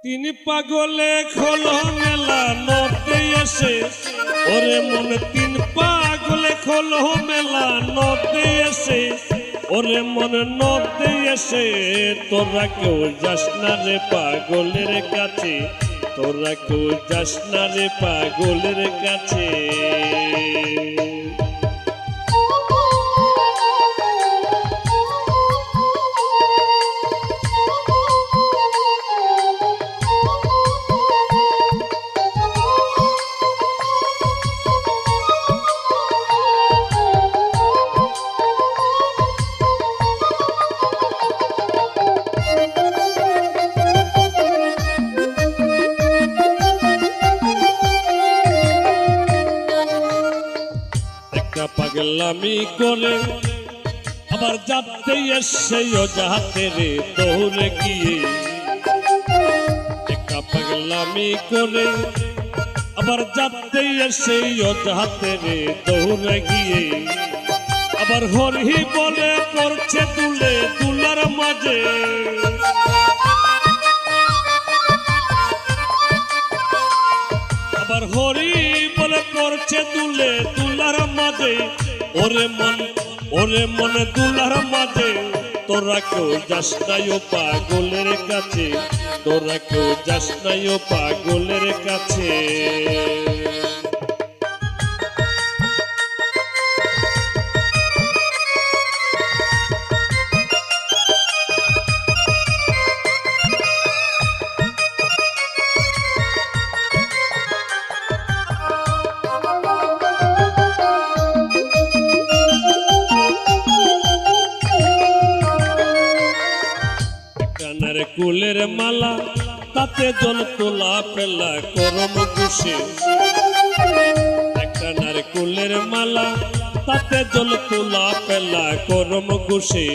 তিন পাগলে খোলো মেলা নদে এসে ওরে মন তিন পাগলে খোলো মেলা নদে এসে ওরে মন নদে এসে তোরা কেউ যাস না রে পাগলের কাছে তোরা কেউ যাস না রে পাগলের কাছে পাগলামি করে আবার যাতে এসে যাহাতে রে দৌড়ে গিয়ে একটা পাগলামি করে আবার যাতে এসে যাহাতে রে দৌড়ে গিয়ে আবার হরি বলে পড়ছে তুলে তুলার মাঝে আবার হরি বলে পড়ছে তুলে তুলার মাঝে ওরে মন দুলার মাঝে তোরা কেউ যাস নাই ও পাগলের কাছে তোরা কেউ যাস নাই ও পাগলের কাছে কুলের মালা তাতে জল তোলা পেলা করম খুশি একটা নারকুলের মালা তাতে জল তোলা পেলা করম খুশি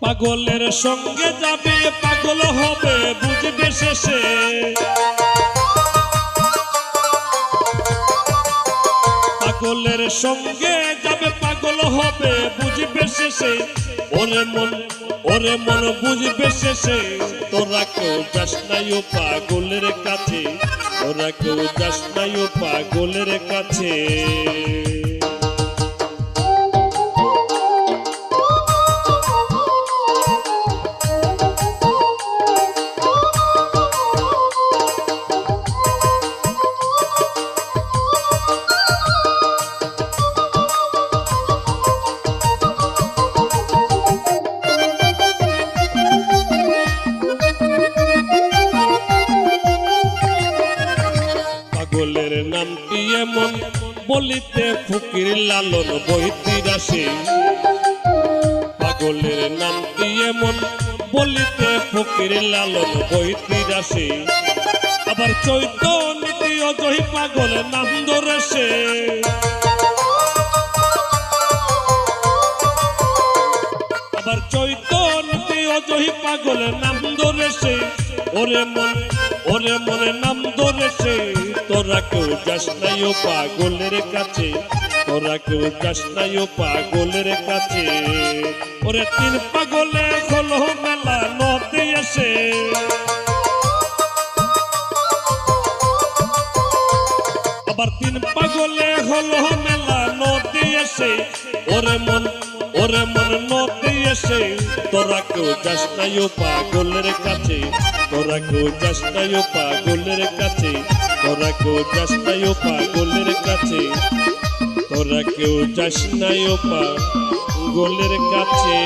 পাগলের সঙ্গে যাবে পাগল হবে বুঝবে শেষে পাগলের সঙ্গে যাবে পাগল হবে বুঝবে শেষে ওরে মন বুঝবে শেষে তোরা কেউ যাস নাই ও পাগলের কাছে তোরা কেউ যাস নাই ও পাগলের কাছে পাগলের নামটি এমন বলিতে ফকির লালন বইতির আসে পাগলের নামটি এমন বলিতে ফকির লালন বইতির আসে আবার চৈতন্যটি অজয় পাগল নাম ধরেছে আবার চৈতন্যটি অজয় পাগল নাম ধরেছে ওরে মনে নাম ধরেছে তোরা কেউ যাস নাই ও পাগলের কাছে তোরা কেউ যাস নাই ও পাগলের কাছে ওরে তিন পাগলে খোলো মেলা নদে এসে আবার তিন পাগলে হলো মেলা নদে এসে ওরে মন নদে এসে তোরা কেউ যাস নাই ও পাগলের কাছে তোরা কেউ যাস নাই ও পাগলের কাছে তোরা কেউ যাস নাই ও পাগলের কাছে তোরা কেউ যাস নাই ও পাগলের কাছে